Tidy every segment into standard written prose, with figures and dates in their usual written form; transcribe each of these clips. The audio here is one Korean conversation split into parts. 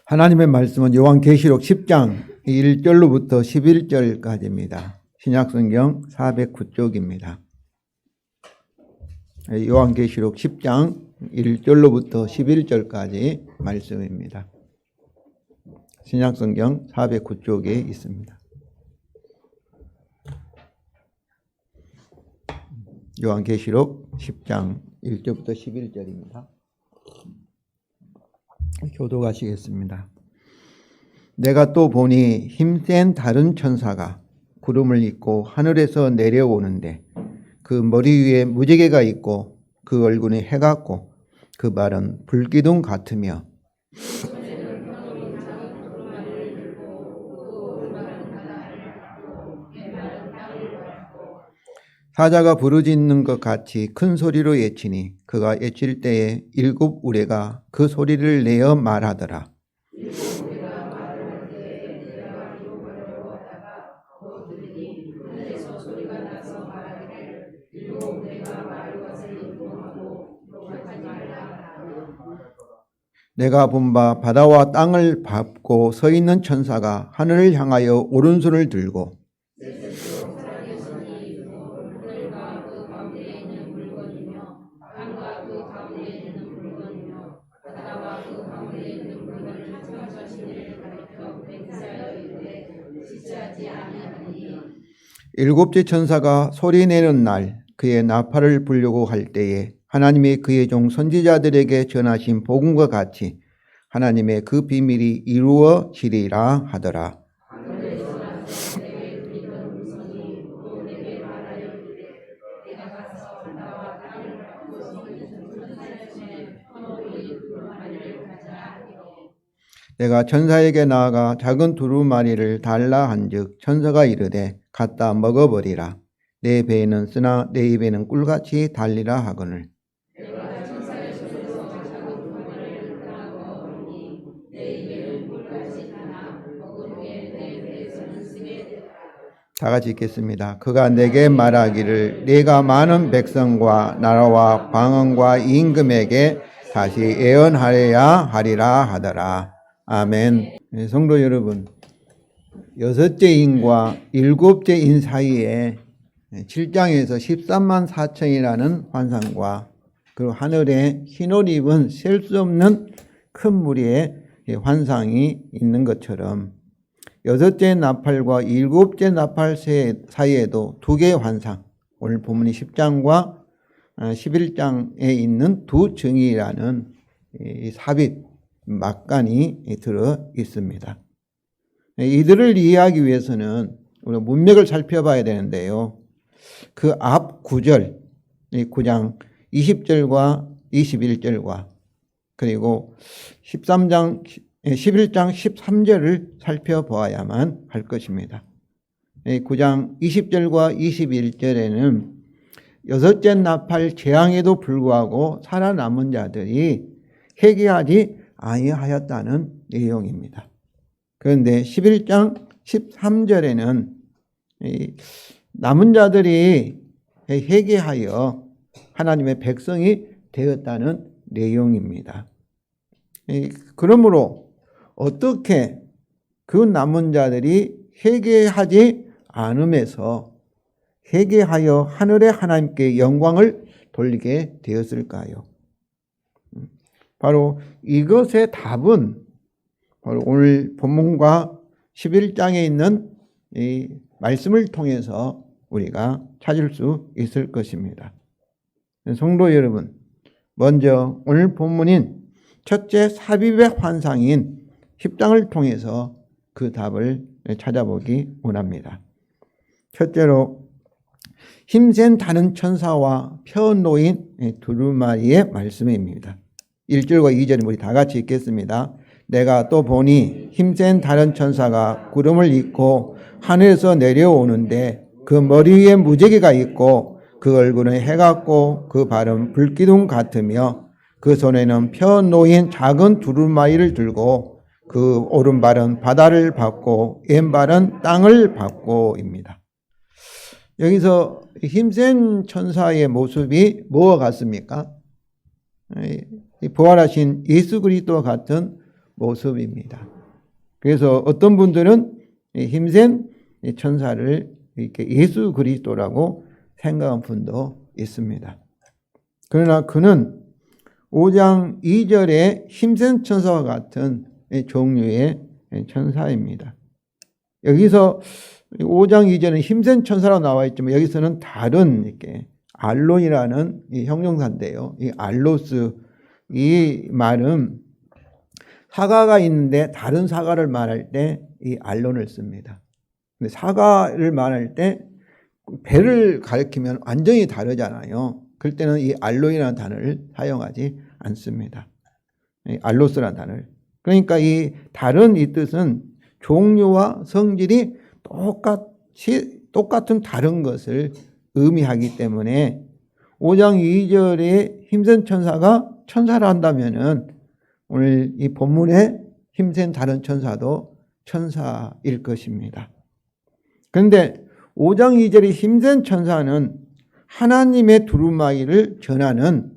하나님의 말씀은 요한계시록 10장 1절로부터 11절까지입니다. 신약성경 409쪽입니다. 요한계시록 10장 1절로부터 11절까지 말씀입니다. 신약성경 409쪽에 있습니다. 요한계시록 10장 1절부터 11절입니다. 교독하시겠습니다. 내가 또 보니 힘센 다른 천사가 구름을 입고 하늘에서 내려오는데 그 머리 위에 무지개가 있고 그 얼굴이 해 같고 그 말은 불기둥 같으며 사자가 부르짖는 것 같이 큰 소리로 외치니 그가 외칠 때에 일곱 우레가 그 소리를 내어 말하더라. 내가 본 바 바다와 땅을 밟고 서 있는 천사가 하늘을 향하여 오른손을 들고 일곱째 천사가 소리내는 날 그의 나팔을 불려고 할 때에 하나님이 그의 종 선지자들에게 전하신 복음과 같이 하나님의 그 비밀이 이루어지리라 하더라. 내가 천사에게 나아가 작은 두루마리를 달라 한즉 천사가 이르되 갖다 먹어버리라. 내 배에는 쓰나 내 입에는 꿀같이 달리라 하거늘. 다 같이 읽겠습니다. 그가 내게 말하기를 내가 많은 백성과 나라와 방언과 임금에게 다시 예언하여야 하리라 하더라. 아멘. 성도 여러분, 여섯째 인과 일곱째 인 사이에 7장에서 13만 4천이라는 환상과 그리고 하늘에 흰옷 입은 셀 수 없는 큰 무리의 환상이 있는 것처럼 여섯째 나팔과 일곱째 나팔 사이에도 두 개의 환상, 오늘 본문이 10장과 11장에 있는 두 증이라는 삽입 막간이 들어 있습니다. 이들을 이해하기 위해서는 우리가 문맥을 살펴봐야 되는데요. 그 앞 9절, 9장 20절과 21절과 그리고 11장 13절을 살펴보아야만 할 것입니다. 9장 20절과 21절에는 여섯째 나팔 재앙에도 불구하고 살아남은 자들이 회개하지 아니하였다는 내용입니다. 그런데 11장 13절에는 남은 자들이 회개하여 하나님의 백성이 되었다는 내용입니다. 그러므로 어떻게 그 남은 자들이 회개하지 않음에서 회개하여 하늘의 하나님께 영광을 돌리게 되었을까요? 바로 이것의 답은 바로 오늘 본문과 11장에 있는 이 말씀을 통해서 우리가 찾을 수 있을 것입니다. 성도 여러분, 먼저 오늘 본문인 첫째 삽입의 환상인 10장을 통해서 그 답을 찾아보기 원합니다. 첫째로 힘센 다른 천사와 펴놓인 두루마리의 말씀입니다. 1절과 2절은 우리 다 같이 읽겠습니다. 내가 또 보니 힘센 다른 천사가 구름을 입고 하늘에서 내려오는데 그 머리 위에 무지개가 있고 그 얼굴은 해 같고 그 발은 불기둥 같으며 그 손에는 펴놓인 작은 두루마리를 들고 그 오른발은 바다를 밟고 왼발은 땅을 밟고입니다. 여기서 힘센 천사의 모습이 뭐와 같습니까? 부활하신 예수 그리스도와 같은 모습입니다. 그래서 어떤 분들은 힘센 천사를 이렇게 예수 그리스도라고 생각한 분도 있습니다. 그러나 그는 5장 2절의 힘센 천사와 같은 종류의 천사입니다. 여기서 5장 2절은 힘센 천사로 나와 있지만 여기서는 다른 이렇게 알론이라는 이 형용사인데요. 이 알로스 이 말은 사과가 있는데 다른 사과를 말할 때 이 알론을 씁니다. 근데 사과를 말할 때 배를 가리키면 완전히 다르잖아요. 그럴 때는 이 알론이라는 단어를 사용하지 않습니다. 이 알로스라는 단어를. 그러니까 이 다른 이 뜻은 종류와 성질이 똑같은 다른 것을 의미하기 때문에 5장 2절에 힘센 천사가 천사라 한다면은 오늘 이 본문에 힘센 다른 천사도 천사일 것입니다. 그런데 5장 2절의 힘센 천사는 하나님의 두루마기를 전하는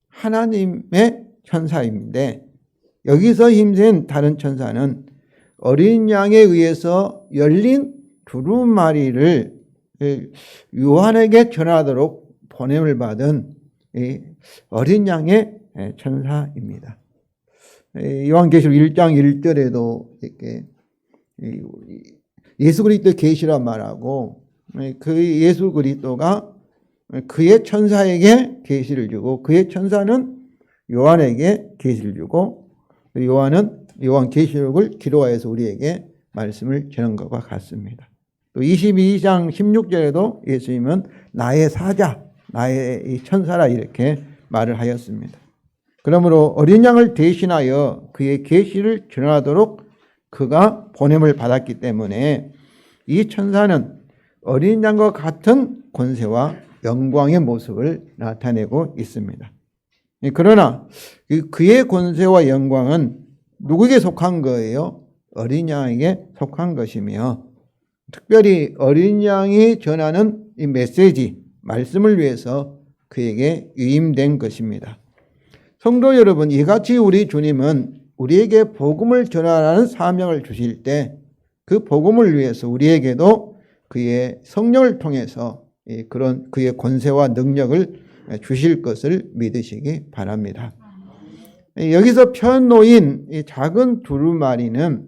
하나님의 천사인데 여기서 힘센 다른 천사는 어린 양에 의해서 열린 두루마리를 요한에게 전하도록 보냄을 받은 어린 양의 천사입니다. 요한계시록 1장 1절에도 이렇게 예수 그리스도 계시라 말하고 그 예수 그리스도가 그의 천사에게 계시를 주고 그의 천사는 요한에게 계시를 주고 요한은 요한계시록을 기록하여서 우리에게 말씀을 전한 것과 같습니다. 또 22장 16절에도 예수님은 나의 사자, 나의 천사라 이렇게 말을 하였습니다. 그러므로 어린 양을 대신하여 그의 계시를 전하도록 그가 보냄을 받았기 때문에 이 천사는 어린 양과 같은 권세와 영광의 모습을 나타내고 있습니다. 그러나 그의 권세와 영광은 누구에게 속한 거예요? 어린 양에게 속한 것이며 특별히 어린 양이 전하는 이 메시지, 말씀을 위해서 그에게 위임된 것입니다. 성도 여러분, 이같이 우리 주님은 우리에게 복음을 전하라는 사명을 주실 때 그 복음을 위해서 우리에게도 그의 성령을 통해서 그런 그의 권세와 능력을 주실 것을 믿으시기 바랍니다. 여기서 펴놓인 이 작은 두루마리는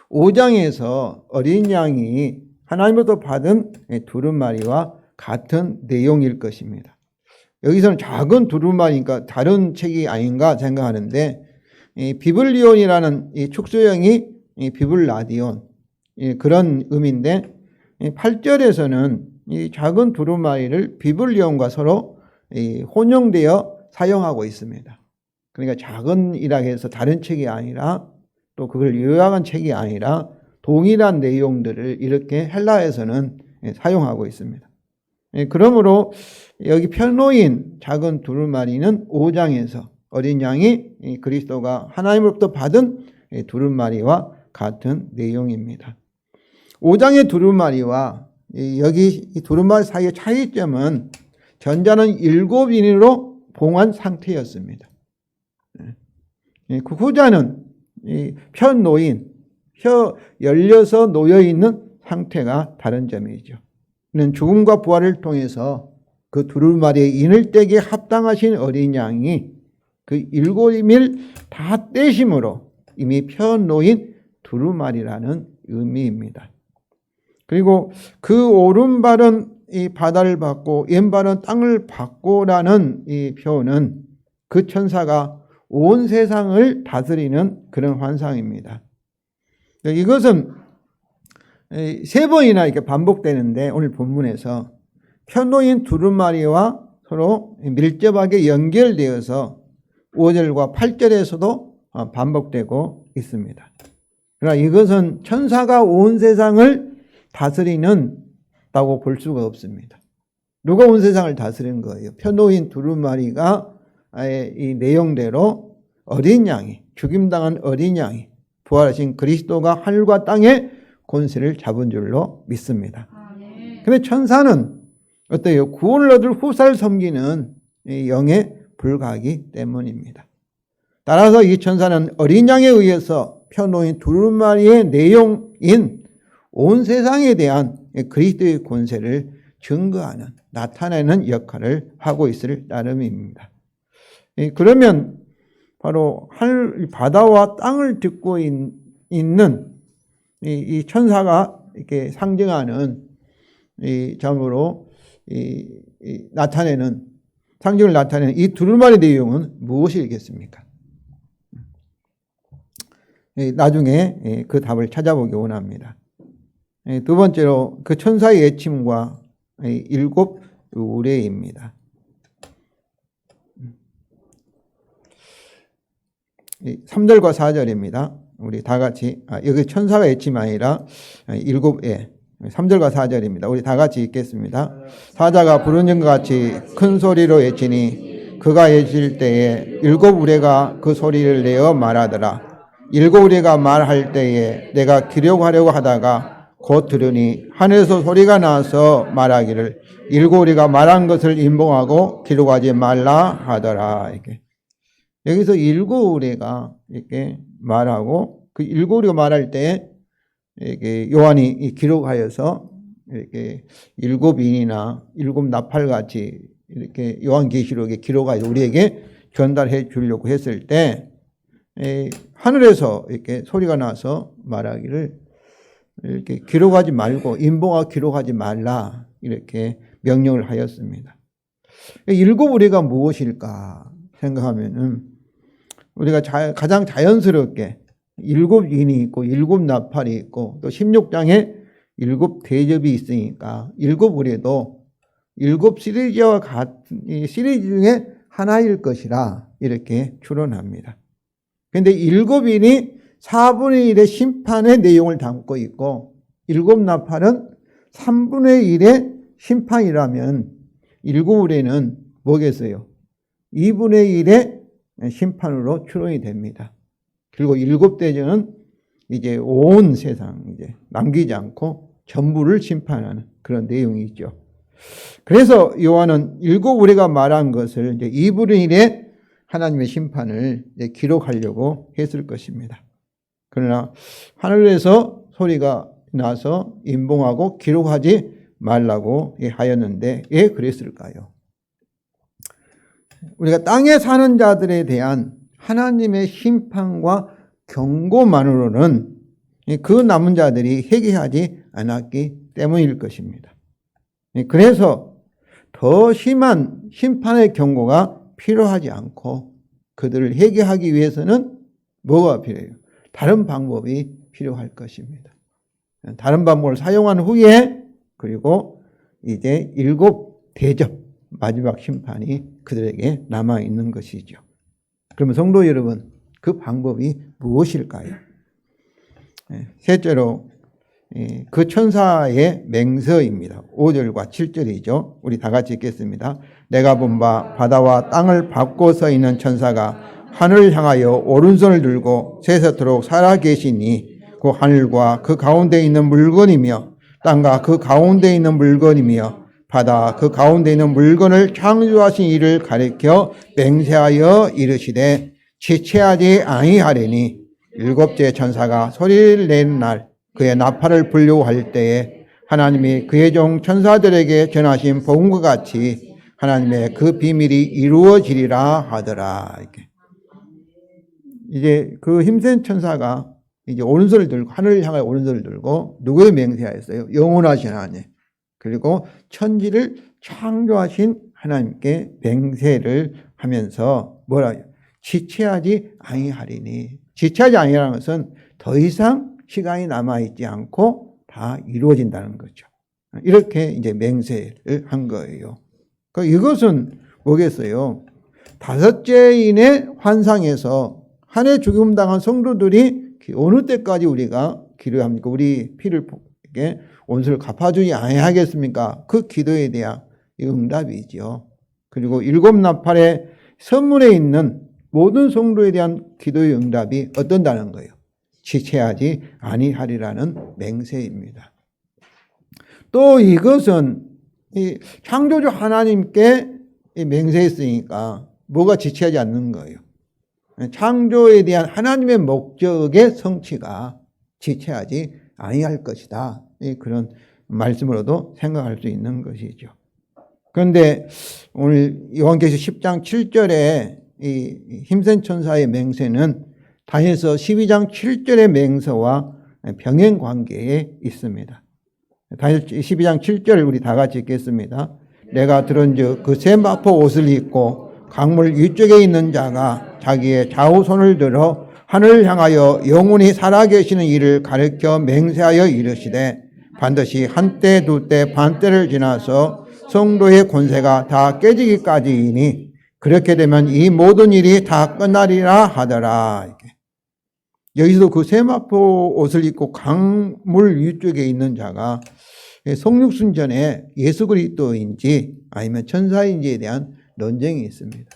5장에서 어린 양이 하나님으로부터 받은 두루마리와 같은 내용일 것입니다. 여기서는 작은 두루마리니까 다른 책이 아닌가 생각하는데 비블리온이라는 이 축소형이 비블라디온 그런 의미인데 8절에서는 이 작은 두루마리를 비블리온과 서로 혼용되어 사용하고 있습니다. 그러니까 작은이라 해서 다른 책이 아니라 또 그걸 요약한 책이 아니라 동일한 내용들을 이렇게 헬라에서는 사용하고 있습니다. 그러므로 여기 펴놓인 작은 두루마리는 5장에서 어린 양이 그리스도가 하나님으로부터 받은 두루마리와 같은 내용입니다. 5장의 두루마리와 여기 두루마리 사이의 차이점은 전자는 7인으로 봉한 상태였습니다. 그 후자는 펴 놓인, 펴 열려서 놓여있는 상태가 다른 점이죠. 이는 죽음과 부활을 통해서 그 두루마리의 인을 떼기에 합당하신 어린 양이 그 7임을 다 떼심으로 이미 펴 놓인 두루마리라는 의미입니다. 그리고 그 오른발은 이 바다를 받고 왼발은 땅을 받고라는 이 표현은 그 천사가 온 세상을 다스리는 그런 환상입니다. 이것은 3번이나 이렇게 반복되는데 오늘 본문에서 펴놓인 두루마리와 서로 밀접하게 연결되어서 5절과 8절에서도 반복되고 있습니다. 그러나 이것은 천사가 온 세상을 다스리는다고 볼 수가 없습니다. 누가 온 세상을 다스리는 거예요? 펴놓인 두루마리가 이 내용대로 어린 양이, 죽임당한 어린 양이 부활하신 그리스도가 하늘과 땅의 권세를 잡은 줄로 믿습니다. 그런데 천사는 어때요? 구원을 얻을 후사를 섬기는 영에 불과하기 때문입니다. 따라서 이 천사는 어린 양에 의해서 펴놓인 두루마리의 내용인 온 세상에 대한 그리스도의 권세를 증거하는, 나타내는 역할을 하고 있을 따름입니다. 그러면 바로 하늘, 바다와 땅을 딛고 있는 이 천사가 이렇게 상징하는 이 점으로 나타내는, 상징을 나타내는 이 두루마리 내용은 무엇이겠습니까? 나중에 그 답을 찾아보기 원합니다. 두 번째로 그 천사의 외침과 일곱 우레입니다. 3절과 4절입니다. 우리 다 같이, 여기 천사가 외침이 아니라 일곱 애, 3절과 4절입니다. 우리 다 같이 읽겠습니다. 사자가 부르는 것 같이 큰 소리로 외치니 그가 외칠 때에 일곱 우레가 그 소리를 내어 말하더라. 일곱 우레가 말할 때에 내가 기록하려고 하다가 곧 들으니 하늘에서 소리가 나서 말하기를 일곱 우레가 말한 것을 인봉하고 기록하지 말라 하더라. 이렇게. 여기서 일곱 우레가 이렇게 말하고, 그 일곱 우레가 말할 때 이렇게 요한이 기록하여서 이렇게 일곱 인이나 일곱 나팔 같이 이렇게 요한계시록에 기록하여 우리에게 전달해 주려고 했을 때 하늘에서 이렇게 소리가 나서 말하기를 이렇게 기록하지 말고 인봉하고 기록하지 말라, 이렇게 명령을 하였습니다. 일곱 우레가 무엇일까 생각하면은 우리가 가장 자연스럽게 일곱 인이 있고 일곱 나팔이 있고 또 16장에 일곱 대접이 있으니까 일곱 우레도 일곱 시리즈와 같은 시리즈 중에 하나일 것이라 이렇게 추론합니다. 그런데 일곱 인이 4분의 1의 심판의 내용을 담고 있고 일곱 나팔은 3분의 1의 심판이라면 일곱 우레는 뭐겠어요? 2분의 1의 심판으로 추론이 됩니다. 그리고 일곱 대전은 이제 온 세상 이제 남기지 않고 전부를 심판하는 그런 내용이죠. 그래서 요한은 일곱 우레가 말한 것을 이제 2분의 1의 하나님의 심판을 이제 기록하려고 했을 것입니다. 그러나 하늘에서 소리가 나서 인봉하고 기록하지 말라고 하였는데 왜 그랬을까요? 우리가 땅에 사는 자들에 대한 하나님의 심판과 경고만으로는 그 남은 자들이 회개하지 않았기 때문일 것입니다. 그래서 더 심한 심판의 경고가 필요하지 않고 그들을 회개하기 위해서는 뭐가 필요해요? 다른 방법이 필요할 것입니다. 다른 방법을 사용한 후에 그리고 이제 일곱 대접, 마지막 심판이 그들에게 남아있는 것이죠. 그러면 성도 여러분, 그 방법이 무엇일까요? 셋째로 그 천사의 맹서입니다. 5절과 7절이죠. 우리 다 같이 읽겠습니다. 내가 본 바 바다와 땅을 밟고 서 있는 천사가 하늘을 향하여 오른손을 들고 세세토록 살아계시니 그 하늘과 그 가운데 있는 물건이며 땅과 그 가운데 있는 물건이며 바다 그 가운데 있는 물건을 창조하신 이를 가리켜 맹세하여 이르시되 지체하지 아니하리니 일곱째 천사가 소리를 내는 날 그의 나팔을 불려고 할 때에 하나님이 그의 종 천사들에게 전하신 복음과 같이 하나님의 그 비밀이 이루어지리라 하더라. 이렇게. 이제 그 힘센 천사가 이제 오른손을 들고 하늘을 향하여 오른손을 들고 누구의 맹세하였어요? 영원하신 하나님. 그리고 천지를 창조하신 하나님께 맹세를 하면서 뭐라요? 지체하지 아니하리니. 지체하지 아니하라는 것은 더 이상 시간이 남아있지 않고 다 이루어진다는 거죠. 이렇게 이제 맹세를 한 거예요. 이것은 뭐겠어요? 다섯째인의 환상에서 한 해 죽임당한 성도들이 어느 때까지 우리가 기도합니까? 우리 피를 원수를 갚아주지 아니하겠습니까? 그 기도에 대한 응답이죠. 그리고 일곱 나팔의 선물에 있는 모든 성도에 대한 기도의 응답이 어떤다는 거예요? 지체하지 아니하리라는 맹세입니다. 또 이것은 이 창조주 하나님께 맹세했으니까 뭐가 지체하지 않는 거예요? 창조에 대한 하나님의 목적의 성취가 지체하지 아니할 것이다. 그런 말씀으로도 생각할 수 있는 것이죠. 그런데 오늘 요한계시록 10장 7절에 이 힘센 천사의 맹세는 다니엘서 12장 7절의 맹세와 병행 관계에 있습니다. 다니엘 12장 7절 우리 다 같이 읽겠습니다. 내가 들은즉 그 새 마포 옷을 입고 강물 위쪽에 있는 자가 자기의 좌우 손을 들어 하늘을 향하여 영원히 살아계시는 이를 가르쳐 맹세하여 이르시되 반드시 한때 두때 반때를 지나서 성도의 권세가 다 깨지기까지이니 그렇게 되면 이 모든 일이 다 끝나리라 하더라. 여기서도 그 세마포 옷을 입고 강물 위쪽에 있는 자가 성육순전에 예수 그리스도인지 아니면 천사인지에 대한 논쟁이 있습니다.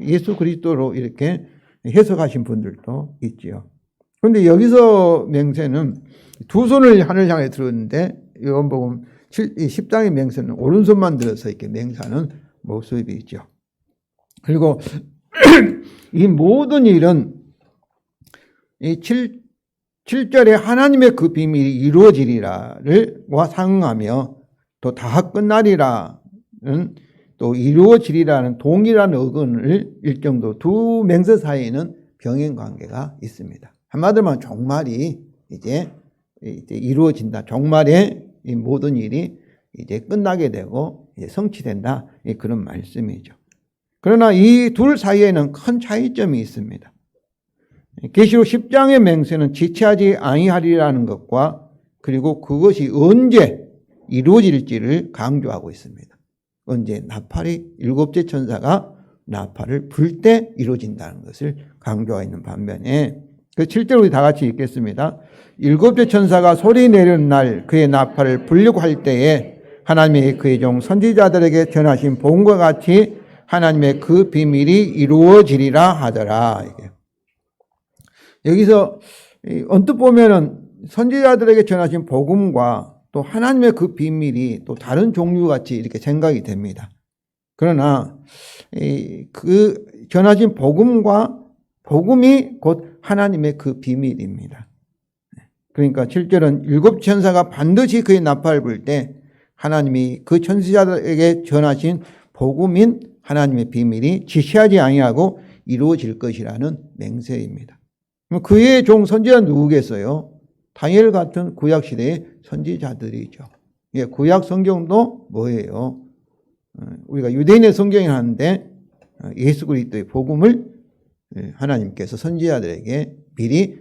예수 그리스도로 이렇게 해석하신 분들도 있지요. 그런데 여기서 맹세는 두 손을 하늘 향해 들었는데 요한복음 10장의 맹세는 오른손만 들어서 이렇게 맹세하는 모습이 있죠. 그리고 이 모든 일은 이 7절에 하나님의 그 비밀이 이루어지리라와 상응하며 또 다 끝나리라는 또 이루어지리라는 동일한 어근을 일정도 두 맹세 사이에는 병행 관계가 있습니다. 한마디로 종말이 이제 이루어진다. 종말에 이 모든 일이 이제 끝나게 되고 이제 성취된다. 그런 말씀이죠. 그러나 이 둘 사이에는 큰 차이점이 있습니다. 계시록 10장의 맹세는 지체하지 아니하리라는 것과 그리고 그것이 언제 이루어질지를 강조하고 있습니다. 언제 나팔이 일곱째 천사가 나팔을 불 때 이루어진다는 것을 강조하고 있는 반면에 그 7절 우리 다 같이 읽겠습니다. 일곱째 천사가 소리 내는 날 그의 나팔을 불려고 할 때에 하나님이 그의 종 선지자들에게 전하신 복음과 같이 하나님의 그 비밀이 이루어지리라 하더라. 여기서 언뜻 보면은 선지자들에게 전하신 복음과 또 하나님의 그 비밀이 또 다른 종류같이 이렇게 생각이 됩니다. 그러나 그 전하신 복음과 복음이 곧 하나님의 그 비밀입니다. 그러니까 7절은 일곱 천사가 반드시 그의 나팔을 불 때 하나님이 그 천사들에게 전하신 복음인 하나님의 비밀이 지체하지 아니하고 이루어질 것이라는 맹세입니다. 그의 종 선지자는 누구겠어요? 다니엘 같은 구약시대의 선지자들이죠. 구약 성경도 뭐예요? 우리가 유대인의 성경이 하는데 예수 그리스도의 복음을 하나님께서 선지자들에게 미리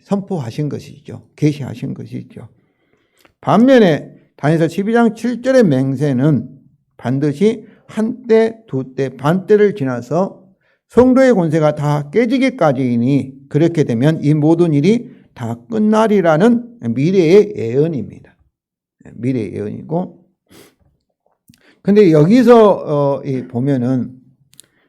선포하신 것이죠. 계시하신 것이죠. 반면에 다니엘서 12장 7절의 맹세는 반드시 한때, 두때, 반때를 지나서 성도의 권세가 다 깨지기까지이니 그렇게 되면 이 모든 일이 다 끝나리라는 미래의 예언입니다. 미래의 예언이고, 근데 여기서 보면은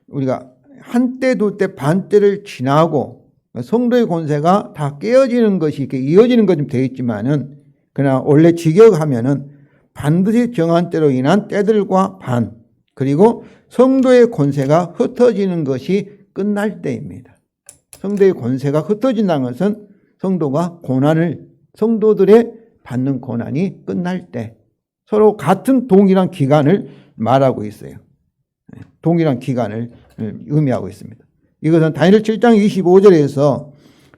우리가 한때, 두때, 반때를 지나고 성도의 권세가 다 깨어지는 것이 이렇게 이어지는 것 좀 되어 있지만은, 그러나 원래 직역하면은 반드시 정한 때로 인한 때들과 반, 그리고 성도의 권세가 흩어지는 것이 끝날 때입니다. 성도의 권세가 흩어진다는 것은 성도가 성도들의 받는 고난이 끝날 때, 서로 같은 동일한 기간을 말하고 있어요. 동일한 기간을 의미하고 있습니다. 이것은 다니엘 7장 25절에서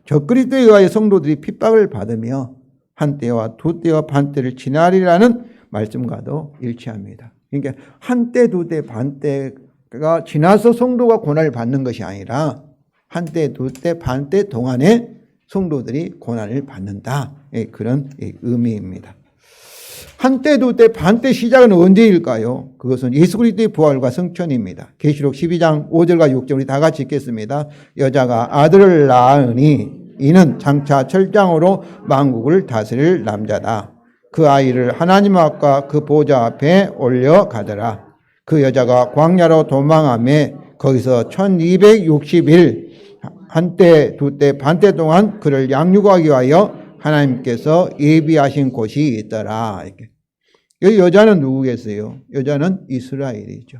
적그리스도에 의하여 성도들이 핍박을 받으며 한때와 두때와 반때를 지나리라는 말씀과도 일치합니다. 그러니까 한때, 두때, 반때가 지나서 성도가 고난을 받는 것이 아니라 한때, 두때, 반때 동안에 성도들이 고난을 받는다. 그런 의미입니다. 한때, 두때, 반때 시작은 언제일까요? 그것은 예수 그리스도의 부활과 성천입니다. 계시록 12장 5절과 6절 우리 다 같이 읽겠습니다. 여자가 아들을 낳으니 이는 장차 철장으로 만국을 다스릴 남자다. 그 아이를 하나님 앞과 그 보좌 앞에 올려가더라. 그 여자가 광야로 도망하며 거기서 1260일 한때, 두때, 반때 동안 그를 양육하기 위하여 하나님께서 예비하신 곳이 있더라. 이렇게. 여기 여자는 누구겠어요? 여자는 이스라엘이죠.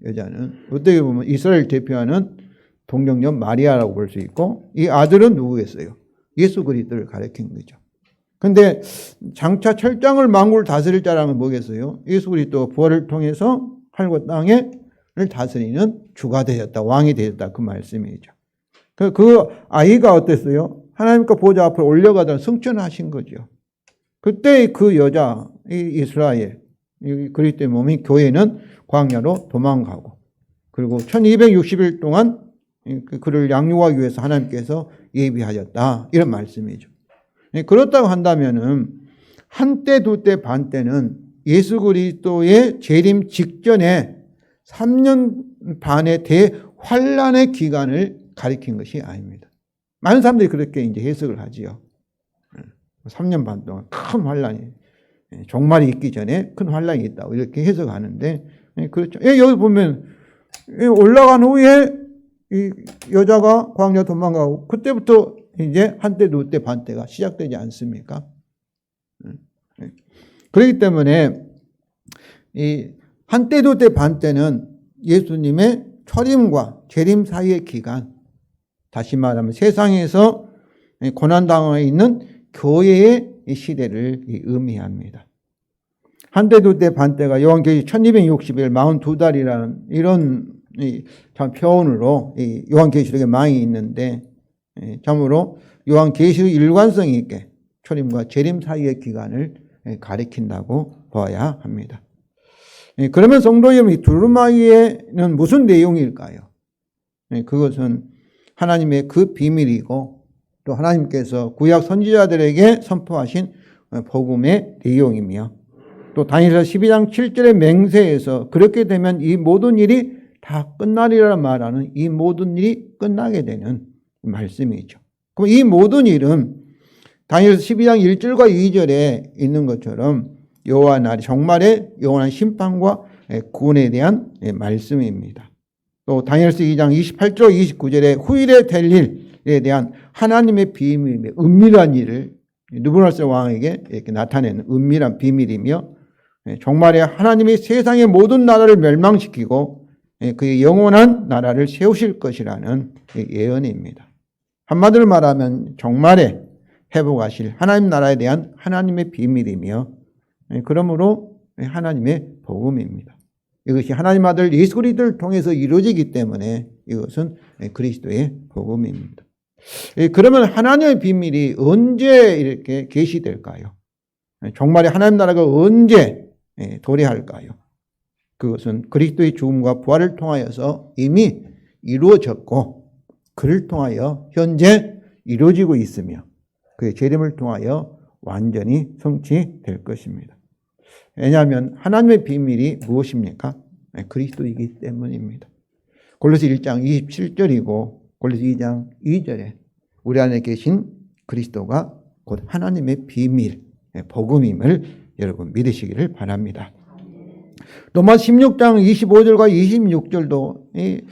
여자는 어떻게 보면 이스라엘 대표하는 동정녀 마리아라고 볼 수 있고, 이 아들은 누구겠어요? 예수 그리스도를 가리킨 거죠. 근데 장차 철장을 만국을 다스릴 자라는 건 뭐겠어요? 예수 그리스도 부활을 통해서 하늘과 땅을 다스리는 주가 되었다, 왕이 되었다, 그 말씀이죠. 그 아이가 어땠어요? 하나님과 보좌 앞으로 올려가다 승천하신 거죠. 그때 그 여자, 이 이스라엘, 이 그리스도의 몸인 교회는 광야로 도망가고, 그리고 1260일 동안 그를 양육하기 위해서 하나님께서 예비하셨다, 이런 말씀이죠. 그렇다고 한다면은 한때 두때 반때는 예수 그리스도의 재림 직전에 3년 반의 대환란의 기간을 가리킨 것이 아닙니다. 많은 사람들이 그렇게 이제 해석을 하지요. 3년 반 동안 큰 환란이, 종말이 있기 전에 큰 환란이 있다고 이렇게 해석하는데, 그렇죠. 여기 보면 올라간 후에 이 여자가 광야 도망가고, 그때부터 이제 한때 두때 반때가 시작되지 않습니까? 그렇기 때문에 이 한때 두때 반때는 예수님의 초림과 재림 사이의 기간, 다시 말하면 세상에서 고난당하고 있는 교회의 시대를 의미합니다. 한때 두때 반때가 요한계시록 1260일 42달이라는 이런 참 표현으로 요한계시록에 많이 있는데, 참으로 요한계시록 일관성 있게 초림과 재림 사이의 기간을 가리킨다고 봐야 합니다. 그러면 성도 여러분, 이 두루마기에는 무슨 내용일까요? 그것은 하나님의 그 비밀이고, 또 하나님께서 구약 선지자들에게 선포하신 복음의 내용이며, 또 다니엘서 12장 7절의 맹세에서 그렇게 되면 이 모든 일이 다 끝나리라 말하는 이 모든 일이 끝나게 되는 말씀이죠. 그럼 이 모든 일은 다니엘서 12장 1절과 2절에 있는 것처럼 여호와 날이 정말의 영원한 심판과 구원에 대한 말씀입니다. 또 다니엘서 2장 28절 29절에 후일에 될 일에 대한 하나님의 비밀, 은밀한 일을 느부갓네살 왕에게 이렇게 나타내는 은밀한 비밀이며, 정말의 하나님이 세상의 모든 나라를 멸망시키고 그의 영원한 나라를 세우실 것이라는 예언입니다. 한마디로 말하면 정말에 회복하실 하나님 나라에 대한 하나님의 비밀이며, 그러므로 하나님의 복음입니다. 이것이 하나님 아들 예수 그리스도를 통해서 이루어지기 때문에 이것은 그리스도의 복음입니다. 그러면 하나님의 비밀이 언제 이렇게 계시될까요? 정말의 하나님 나라가 언제 도래할까요? 그것은 그리스도의 죽음과 부활을 통하여서 이미 이루어졌고, 그를 통하여 현재 이루어지고 있으며, 그의 재림을 통하여 완전히 성취될 것입니다. 왜냐하면 하나님의 비밀이 무엇입니까? 그리스도이기 때문입니다. 골로새 1장 27절이고 골로새 2장 2절에 우리 안에 계신 그리스도가 곧 하나님의 비밀, 복음임을 여러분 믿으시기를 바랍니다. 로마 16장 25절과 26절도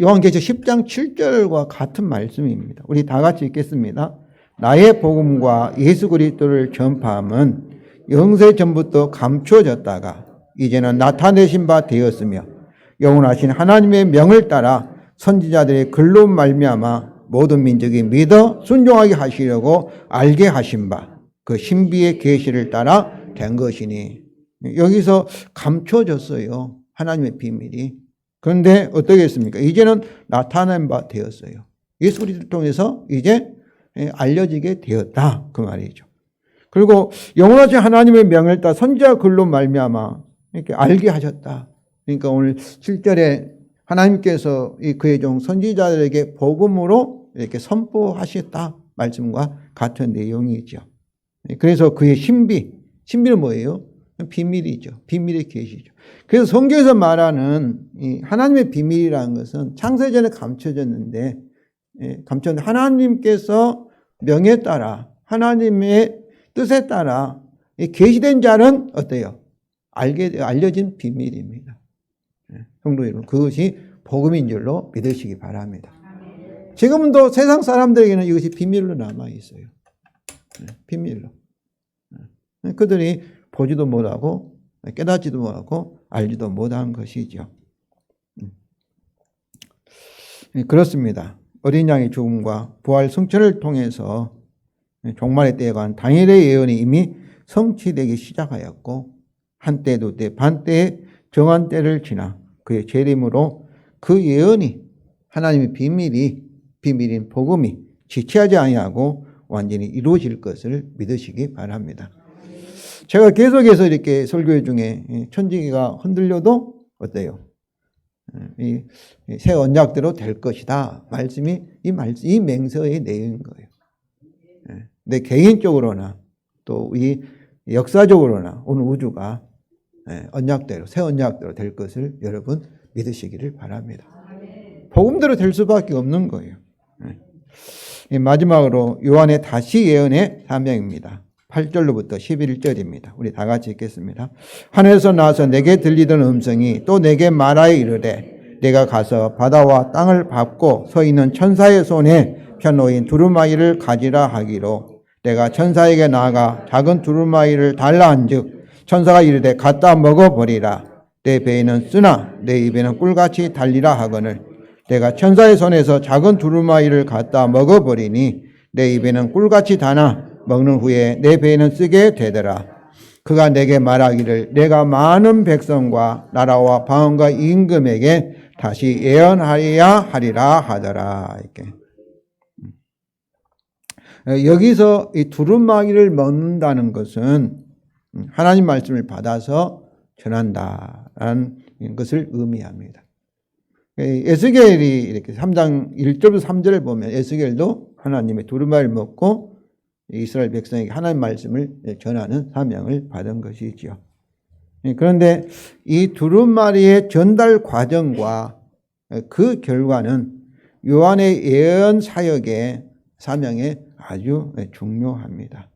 요한계시록 10장 7절과 같은 말씀입니다. 우리 다 같이 읽겠습니다. 나의 복음과 예수 그리스도를 전파함은 영세 전부터 감추어졌다가 이제는 나타내신 바 되었으며, 영원하신 하나님의 명을 따라 선지자들의 글로 말미암아 모든 민족이 믿어 순종하게 하시려고 알게 하신 바 그 신비의 계시를 따라 된 것이니. 여기서 감춰졌어요, 하나님의 비밀이. 그런데 어떻게 했습니까? 이제는 나타난 바 되었어요. 예수 그리스도를 통해서 이제 알려지게 되었다, 그 말이죠. 그리고 영원하신 하나님의 명을 따라 선지자 글로 말미암아 이렇게 알게 하셨다. 그러니까 오늘 7절에 하나님께서 그의 종 선지자들에게 복음으로 이렇게 선포하셨다 말씀과 같은 내용이죠. 그래서 그의 신비는 뭐예요? 비밀이죠. 비밀의 계시죠. 그래서 성경에서 말하는 이 하나님의 비밀이라는 것은 창세전에 감춰졌는데, 하나님께서 명에 따라 하나님의 뜻에 따라 계시된 자는 어때요? 알려진 비밀입니다. 성도 여러분, 그것이 복음인 줄로 믿으시기 바랍니다. 지금도 세상 사람들에게는 이것이 비밀로 남아 있어요. 비밀로. 그들이 보지도 못하고 깨닫지도 못하고 알지도 못한 것이죠. 그렇습니다. 어린 양의 죽음과 부활 승천을 통해서 종말의 때에 관한 다니엘의 예언이 이미 성취되기 시작하였고 한때 두때 반때의 정한 때를 지나 그의 재림으로 그 예언이 하나님의 비밀인 복음이 지체하지 아니하고 완전히 이루어질 것을 믿으시기 바랍니다. 제가 계속해서 이렇게 설교 중에 천지가 흔들려도 어때요? 이 새 언약대로 될 것이다. 말씀이 이 맹서의 내용인 거예요. 내 개인적으로나 또 이 역사적으로나 오늘 우주가 언약대로 새 언약대로 될 것을 여러분 믿으시기를 바랍니다. 복음대로 될 수밖에 없는 거예요. 마지막으로 요한의 다시 예언의 사명입니다. 8절로부터 11절입니다. 우리 다 같이 읽겠습니다. 하늘에서 나와서 내게 들리던 음성이 또 내게 말하여 이르되 내가 가서 바다와 땅을 밟고 서 있는 천사의 손에 펴놓인 두루마기를 가지라 하기로 내가 천사에게 나아가 작은 두루마기를 달라 한즉 천사가 이르되 갖다 먹어버리라. 내 배에는 쓰나 내 입에는 꿀같이 달리라 하거늘 내가 천사의 손에서 작은 두루마기를 갖다 먹어버리니 내 입에는 꿀같이 다나 먹는 후에 내 배에는 쓰게 되더라. 그가 내게 말하기를 내가 많은 백성과 나라와 방언과 임금에게 다시 예언하여야 하리라 하더라. 이렇게. 여기서 이 두루마기를 먹는다는 것은 하나님 말씀을 받아서 전한다라는 것을 의미합니다. 에스겔이 이렇게 3장 1절부터 3절을 보면 에스겔도 하나님의 두루마기를 먹고 이스라엘 백성에게 하나님 말씀을 전하는 사명을 받은 것이지요. 그런데 이 두루마리의 전달 과정과 그 결과는 요한의 예언 사역의 사명에 아주 중요합니다.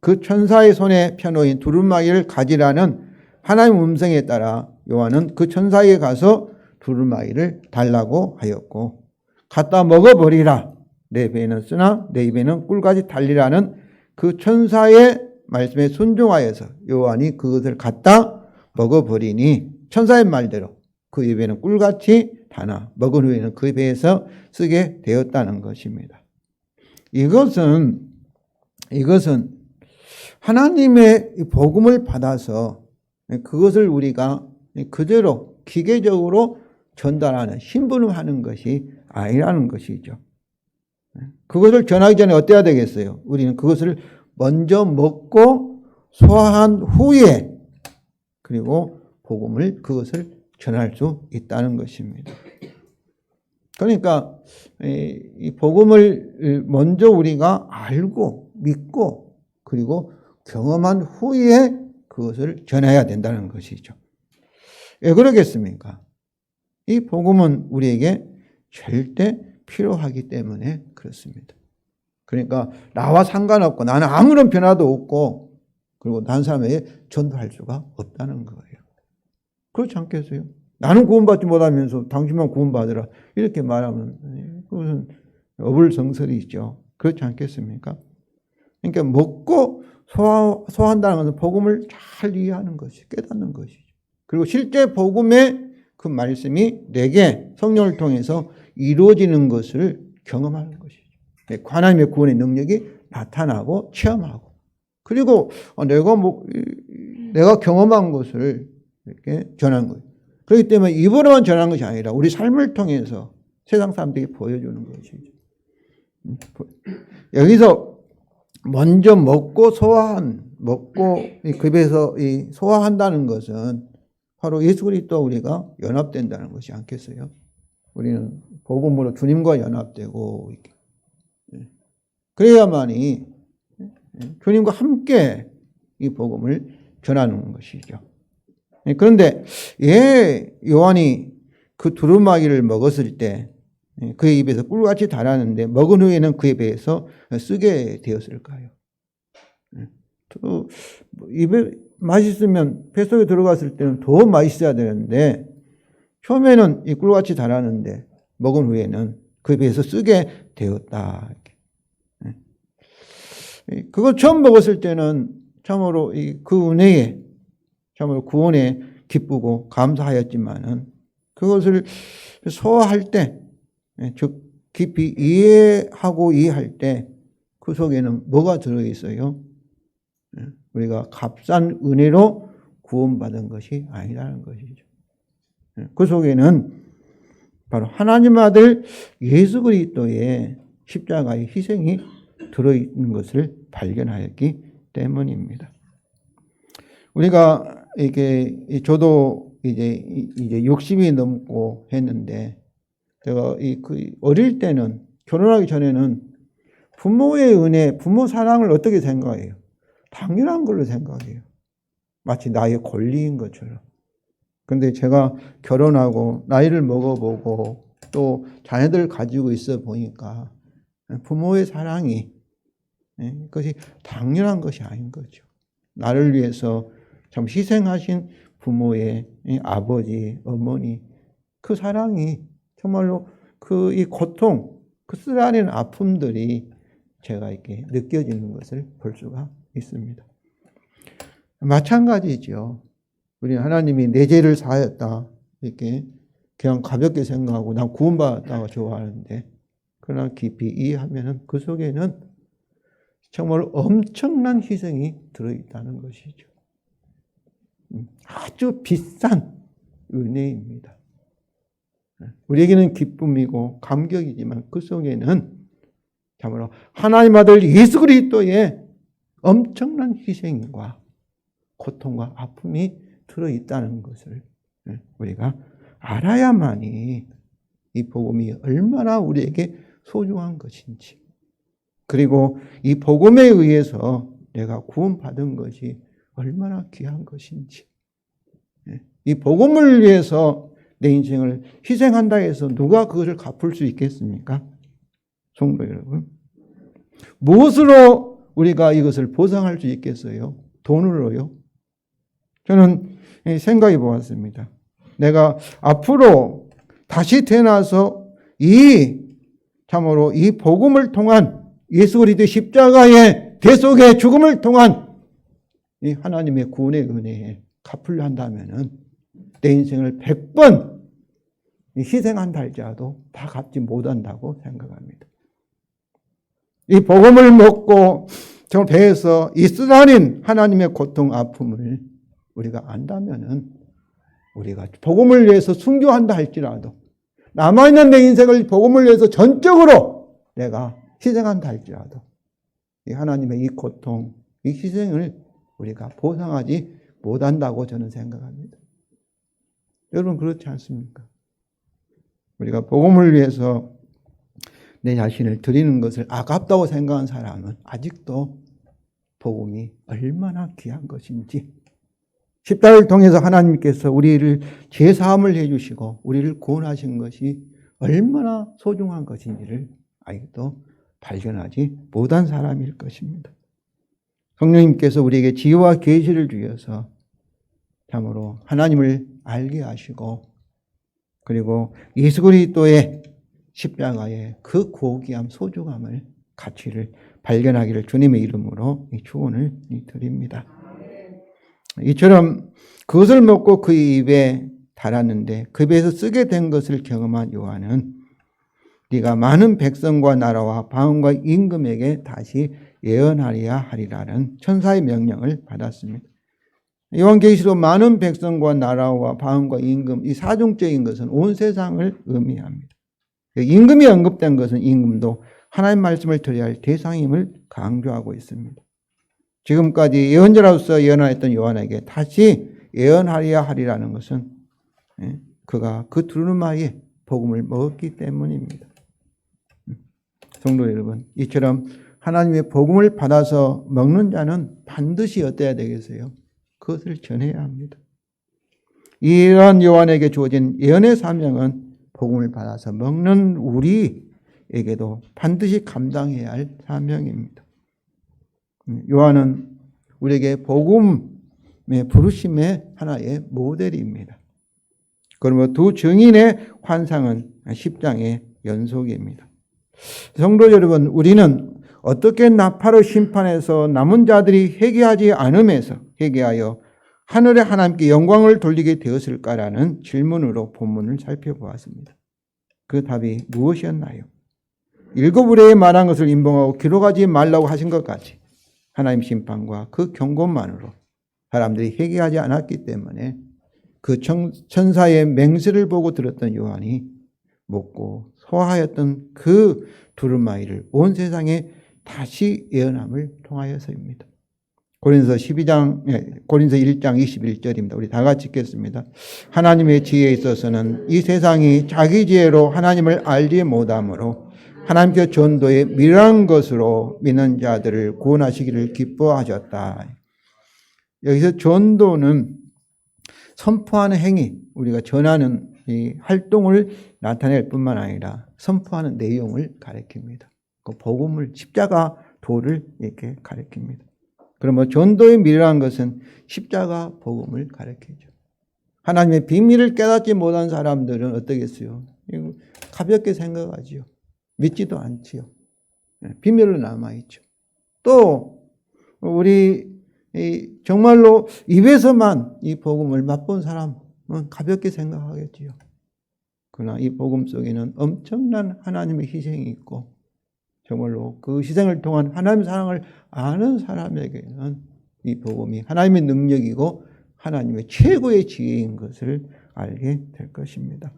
그 천사의 손에 펴놓인 두루마기를 가지라는 하나님 음성에 따라 요한은 그 천사에게 가서 두루마기를 달라고 하였고 갖다 먹어버리라. 내 배에는 쓰나 내 입에는 꿀같이 달리라는 그 천사의 말씀에 순종하여서 요한이 그것을 갖다 먹어버리니 천사의 말대로 그 입에는 꿀같이 다나 먹은 후에는 그 배에서 쓰게 되었다는 것입니다. 이것은 하나님의 복음을 받아서 그것을 우리가 그대로 기계적으로 전달하는 신분화하는 것이 아니라는 것이죠. 그것을 전하기 전에 어때야 되겠어요? 우리는 그것을 먼저 먹고 소화한 후에 그리고 복음을 그것을 전할 수 있다는 것입니다. 그러니까 이 복음을 먼저 우리가 알고 믿고 그리고 경험한 후에 그것을 전해야 된다는 것이죠. 왜 그러겠습니까? 이 복음은 우리에게 절대 필요하기 때문에 그렇습니다. 그러니까 나와 상관없고 나는 아무런 변화도 없고 그리고 다른 사람에게 전도할 수가 없다는 거예요. 그렇지 않겠어요? 나는 구원받지 못하면서 당신만 구원받으라 이렇게 말하면 그것은 어불성설이죠. 그렇지 않겠습니까? 그러니까 먹고 소화한다는 것은 복음을 잘 이해하는 것이 깨닫는 것이죠. 그리고 실제 복음의 그 말씀이 내게 성령을 통해서 이루어지는 것을 경험하는 것이죠. 하나님의 구원의 능력이 나타나고 체험하고 그리고 내가 경험한 것을 이렇게 전하는 거예요. 그렇기 때문에 입으로만 전하는 것이 아니라 우리 삶을 통해서 세상 사람들에게 보여주는 것이죠. 여기서 먼저 먹고 그 배에서 소화한다는 것은 바로 예수 그리스도와 우리가 연합된다는 것이 않겠어요? 우리는 복음으로 주님과 연합되고 그래야만이 주님과 함께 이 복음을 전하는 것이죠. 그런데 요한이 그 두루마기를 먹었을 때 그의 입에서 꿀같이 달았는데 먹은 후에는 그의 배에서 쓰게 되었을까요? 또 입에 맛있으면 뱃속에 들어갔을 때는 더 맛있어야 되는데 처음에는 이 꿀같이 달았는데 먹은 후에는 그 배에서 쓰게 되었다. 그거 처음 먹었을 때는 참으로 그 은혜에 참으로 구원에 기쁘고 감사하였지만은 그것을 소화할 때, 즉 깊이 이해할 때 그 속에는 뭐가 들어있어요? 우리가 값싼 은혜로 구원받은 것이 아니라는 것이죠. 그 속에는 바로 하나님 아들 예수 그리스도의 십자가의 희생이 들어있는 것을 발견하였기 때문입니다. 우리가 저도 이제 60이 넘고 했는데, 제가 어릴 때는, 결혼하기 전에는 부모의 은혜, 부모 사랑을 어떻게 생각해요? 당연한 걸로 생각해요. 마치 나의 권리인 것처럼. 근데 제가 결혼하고 나이를 먹어보고 또 자녀들 가지고 있어 보니까 부모의 사랑이 그것이 당연한 것이 아닌 거죠. 나를 위해서 참 희생하신 부모의 아버지, 어머니, 그 사랑이 정말로 이 고통, 그 쓰라린 아픔들이 제가 이렇게 느껴지는 것을 볼 수가 있습니다. 마찬가지죠. 우리 하나님이 내 죄를 사하였다, 이렇게 그냥 가볍게 생각하고 난 구원받았다고 좋아하는데, 그러나 깊이 이해하면 그 속에는 정말 엄청난 희생이 들어있다는 것이죠. 아주 비싼 은혜입니다. 우리에게는 기쁨이고 감격이지만 그 속에는 참으로 하나님 아들 예수 그리스도의 엄청난 희생과 고통과 아픔이 들어있다는 것을 우리가 알아야만이 이 복음이 얼마나 우리에게 소중한 것인지, 그리고 이 복음에 의해서 내가 구원받은 것이 얼마나 귀한 것인지, 이 복음을 위해서 내 인생을 희생한다 해서 누가 그것을 갚을 수 있겠습니까? 성도 여러분, 무엇으로 우리가 이것을 보상할 수 있겠어요? 돈으로요? 저는 생각해 보았습니다. 내가 앞으로 다시 태어나서 참으로 이 복음을 통한 예수 그리스도의 십자가의 대속의 죽음을 통한 이 하나님의 구원의 은혜에 갚으려 한다면은 내 인생을 100번 희생한다 할지라도 다 갚지 못한다고 생각합니다. 이 복음을 먹고 저 배에서 이 쓰라린 하나님의 고통, 아픔을 우리가 안다면은 우리가 복음을 위해서 순교한다 할지라도, 남아있는 내 인생을 복음을 위해서 전적으로 내가 희생한다 할지라도 이 하나님의 이 고통, 이 희생을 우리가 보상하지 못한다고 저는 생각합니다. 여러분 그렇지 않습니까? 우리가 복음을 위해서 내 자신을 드리는 것을 아깝다고 생각하는 사람은 아직도 복음이 얼마나 귀한 것인지, 십자가를 통해서 하나님께서 우리를 죄사함을 해주시고 우리를 구원하신 것이 얼마나 소중한 것인지를 아직도 발견하지 못한 사람일 것입니다. 성령님께서 우리에게 지혜와 계시를 주셔서 참으로 하나님을 알게 하시고, 그리고 예수 그리스도의 십자가의 그 고귀함, 소중함을, 가치를 발견하기를 주님의 이름으로 축원을 드립니다. 이처럼 그것을 먹고 그 입에 달았는데 그 입에서 쓰게 된 것을 경험한 요한은 네가 많은 백성과 나라와 방언과 임금에게 다시 예언하리라 하리라는 천사의 명령을 받았습니다. 요한계시록 많은 백성과 나라와 방언과 임금, 이 사중적인 것은 온 세상을 의미합니다. 임금이 언급된 것은 임금도 하나님 말씀을 들어야 할 대상임을 강조하고 있습니다. 지금까지 예언자로서 예언하였던 요한에게 다시 예언하리라 하리라는 것은 그가 그 두루마리에 복음을 먹었기 때문입니다. 성도 여러분, 이처럼 하나님의 복음을 받아서 먹는 자는 반드시 어때야 되겠어요? 그것을 전해야 합니다. 이러한 요한에게 주어진 예언의 사명은 복음을 받아서 먹는 우리에게도 반드시 감당해야 할 사명입니다. 요한은 우리에게 복음의 부르심의 하나의 모델입니다. 그러므로 두 증인의 환상은 10장의 연속입니다. 성도 여러분, 우리는 어떻게 나팔의 심판에서 남은 자들이 회개하지 않음에서 회개하여 하늘의 하나님께 영광을 돌리게 되었을까라는 질문으로 본문을 살펴보았습니다. 그 답이 무엇이었나요? 7의뢰에 말한 것을 임봉하고 기록하지 말라고 하신 것까지 하나님 심판과 그 경고만으로 사람들이 회개하지 않았기 때문에 그 천사의 맹세를 보고 들었던 요한이 먹고 소화하였던 그 두루마리를 온 세상에 다시 예언함을 통하여서입니다. 고린서 1장 21절입니다. 우리 다 같이 읽겠습니다. 하나님의 지혜에 있어서는 이 세상이 자기 지혜로 하나님을 알지 못하므로 하나님께 전도에 미련한 것으로 믿는 자들을 구원하시기를 기뻐하셨다. 여기서 전도는 선포하는 행위, 우리가 전하는 이 활동을 나타낼 뿐만 아니라 선포하는 내용을 가리킵니다. 그 복음을, 십자가 도를 이렇게 가리킵니다. 그러면 전도에 미련한 것은 십자가 복음을 가리키죠. 하나님의 비밀을 깨닫지 못한 사람들은 어떻겠어요? 가볍게 생각하지요. 믿지도 않지요. 비밀로 남아있죠. 또 우리 정말로 입에서만 이 복음을 맛본 사람은 가볍게 생각하겠지요. 그러나 이 복음 속에는 엄청난 하나님의 희생이 있고 정말로 그 희생을 통한 하나님의 사랑을 아는 사람에게는 이 복음이 하나님의 능력이고 하나님의 최고의 지혜인 것을 알게 될 것입니다.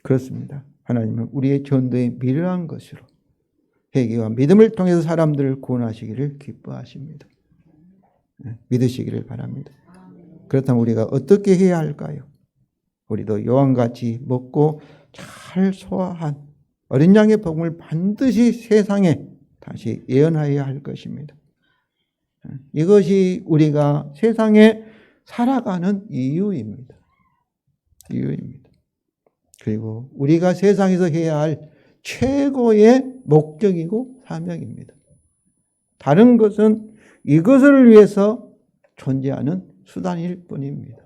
그렇습니다. 하나님은 우리의 전도에 미련한 것으로 회개와 믿음을 통해서 사람들을 구원하시기를 기뻐하십니다. 믿으시기를 바랍니다. 그렇다면 우리가 어떻게 해야 할까요? 우리도 요한같이 먹고 잘 소화한 어린 양의 복음을 반드시 세상에 다시 예언하여야 할 것입니다. 이것이 우리가 세상에 살아가는 이유입니다. 그리고 우리가 세상에서 해야 할 최고의 목적이고 사명입니다. 다른 것은 이것을 위해서 존재하는 수단일 뿐입니다.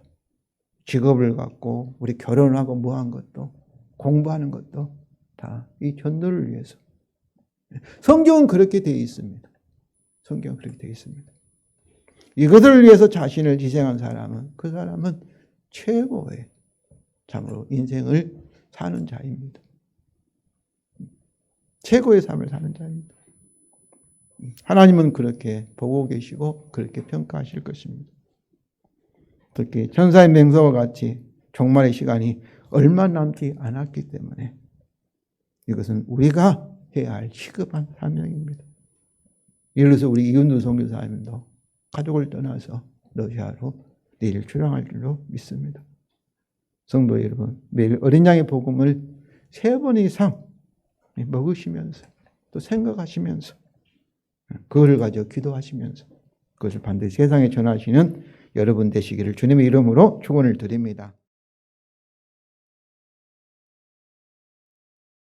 직업을 갖고 우리 결혼하고 뭐 한 것도 공부하는 것도 다 이 전도를 위해서. 성경은 그렇게 되어 있습니다. 성경은 그렇게 되어 있습니다. 이것을 위해서 자신을 희생한 사람은 그 사람은 최고의 참으로 인생을 사는 자입니다. 최고의 삶을 사는 자입니다. 하나님은 그렇게 보고 계시고 그렇게 평가하실 것입니다. 특히 천사의 맹세와 같이 종말의 시간이 얼마 남지 않았기 때문에 이것은 우리가 해야 할 시급한 사명입니다. 예를 들어서 우리 이윤두 선교사님도 가족을 떠나서 러시아로 내일 출항할 줄로 믿습니다. 성도 여러분, 매일 어린 양의 복음을 3번 이상 먹으시면서 또 생각하시면서 그거를 가지고 기도하시면서 그것을 반드시 세상에 전하시는 여러분 되시기를 주님의 이름으로 축원을 드립니다.